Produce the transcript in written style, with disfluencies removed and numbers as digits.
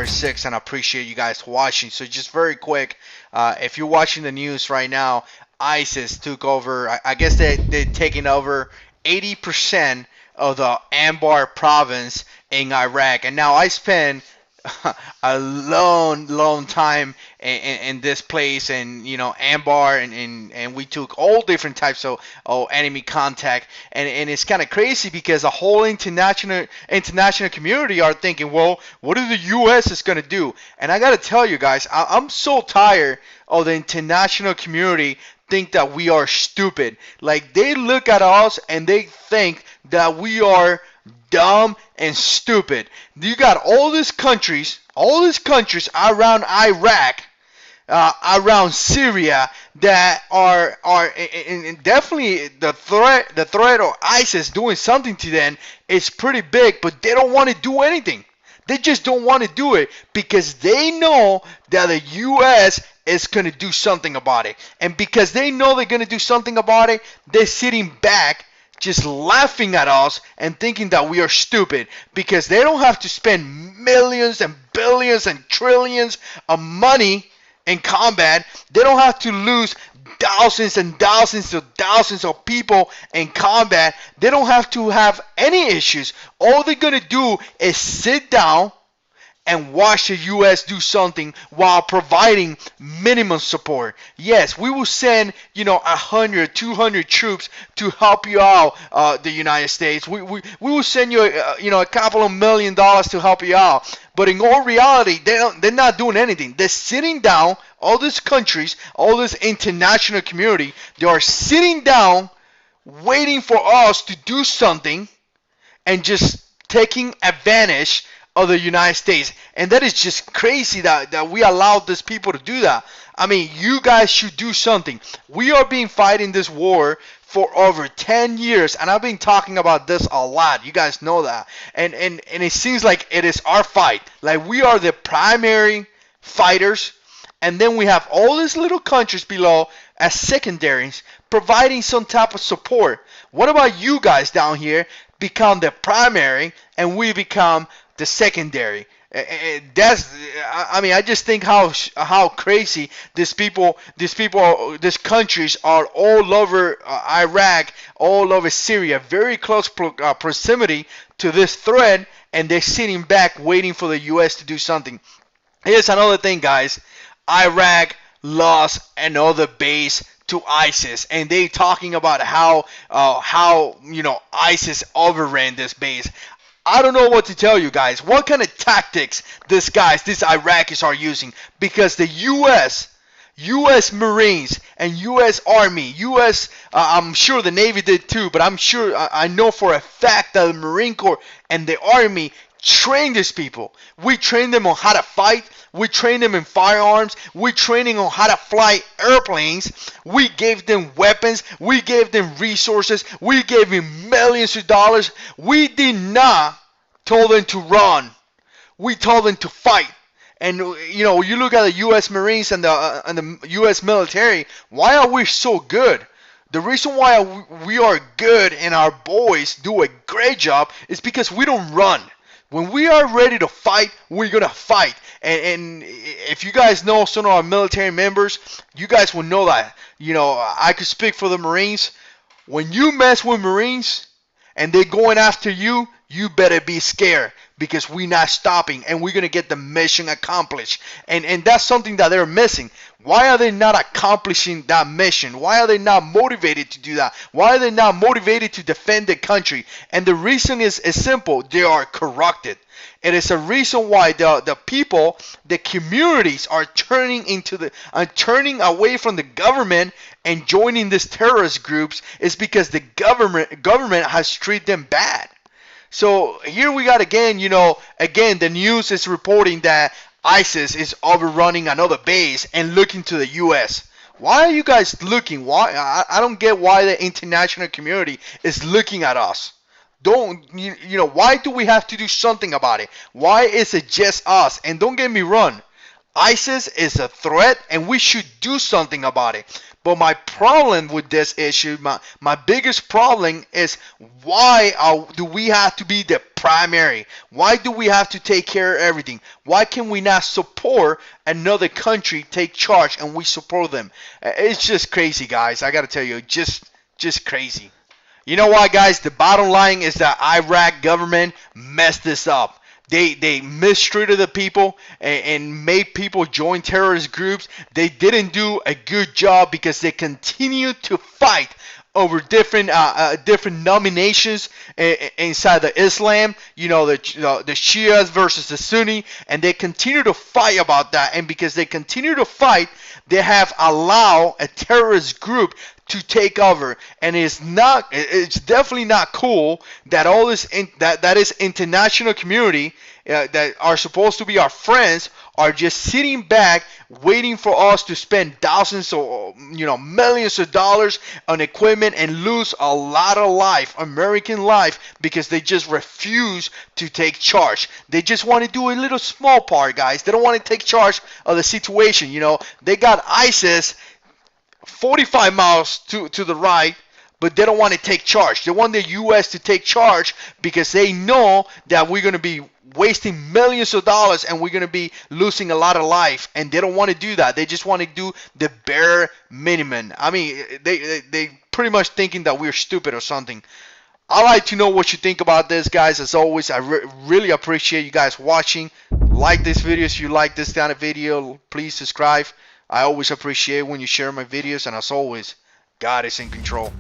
JH6, and I appreciate you guys watching. So just very quick, if you're watching the news right now, ISIS took over. I guess they're taking over 80% of the Anbar province in Iraq. And now I spent a long time in this place, and Anbar, and we took all different types of enemy contact, and it's kind of crazy because the whole international community are thinking, well, what is the U.S. is gonna do? And I gotta tell you guys, I'm so tired of the international community think that we are stupid. Like, they look at us and they think that we are dumb and stupid. You got all these countries around Iraq, around Syria, that are and definitely the threat of ISIS doing something to them is pretty big, but they don't want to do anything. They just don't want to do it because they know that the U.S. is going to do something about it. And because they know they're going to do something about it, they're sitting back just laughing at us and thinking that we are stupid, because they don't have to spend millions and billions and trillions of money in combat. They don't have to lose thousands and thousands of people in combat. They don't have to have any issues. All they're going to do is sit down and watch the U.S. do something while providing minimum support. Yes, we will send 100, 200 troops to help you out, the United States. We will send you a couple of $1 million to help you out. But in all reality, they're not doing anything. They're sitting down. All these countries, all this international community, they are sitting down waiting for us to do something and just taking advantage of the United States. And that is just crazy that we allowed these people to do that. I mean, you guys should do something. We are being fighting this war for over 10 years, and I've been talking about this a lot. You guys know that. And it seems like it is our fight. Like, we are the primary fighters, and then we have all these little countries below as secondaries providing some type of support. What about you guys down here become the primary and we become the secondary? I just think how crazy these countries are all over Iraq, all over Syria, very close proximity to this threat, and they're sitting back waiting for the U.S. to do something. Here's another thing, guys. Iraq lost another base to ISIS, and they talking about how ISIS overran this base. I don't know what to tell you guys. What kind of tactics these Iraqis are using? Because the U.S. Marines and U.S. Army, I'm sure the Navy did too, but I know for a fact that the Marine Corps and the Army train these people. We train them on how to fight. We train them in firearms. We training on how to fly airplanes. We gave them weapons. We gave them resources. We gave them millions of dollars. We did not tell them to run. We told them to fight. And you look at the U.S. Marines and the U.S. military. Why are we so good? The reason why we are good and our boys do a great job is because we don't run. When we are ready to fight, we're going to fight. And if you guys know some of our military members, you guys will know that. I could speak for the Marines. When you mess with Marines and they're going after you, you better be scared, because we're not stopping and we're going to get the mission accomplished. And that's something that they're missing. Why are they not accomplishing that mission? Why are they not motivated to do that? Why are they not motivated to defend the country? And the reason is simple. They are corrupted. It is a reason why the people, the communities are turning away from the government and joining these terrorist groups, is because the government has treated them bad. So here we got again the news is reporting that ISIS is overrunning another base and looking to the U.S. Why are you guys looking? Why? I don't get why the international community is looking at us. Why do we have to do something about it? Why is it just us? And don't get me wrong, ISIS is a threat and we should do something about it. But my problem with this issue, my biggest problem is why do we have to be the primary? Why do we have to take care of everything? Why can we not support another country take charge and we support them? It's just crazy, guys. I gotta tell you, just crazy. You know what, guys? The bottom line is that Iraq government messed this up. They mistreated the people and made people join terrorist groups. They didn't do a good job because they continued to fight over different nominations inside the Islam. You know, the Shias versus the Sunni, and they continue to fight about that. And because they continue to fight, they have allowed a terrorist group to take over, and it's definitely not cool that all this that is international community that are supposed to be our friends are just sitting back waiting for us to spend thousands or millions of dollars on equipment and lose a lot of American life, because they just refuse to take charge. They just want to do a little small part, guys. They don't want to take charge of the situation. They got ISIS 45 miles to the right, but they don't want to take charge. They want the U.S. to take charge because they know that we're going to be wasting millions of dollars and we're going to be losing a lot of life, and they don't want to do that. They just want to do the bare minimum. I mean, they pretty much thinking that we're stupid or something. I'd like to know what you think about this, guys. As always, I really appreciate you guys watching. Like this video if you like this kind of video. Please subscribe. I always appreciate when you share my videos, and as always, God is in control.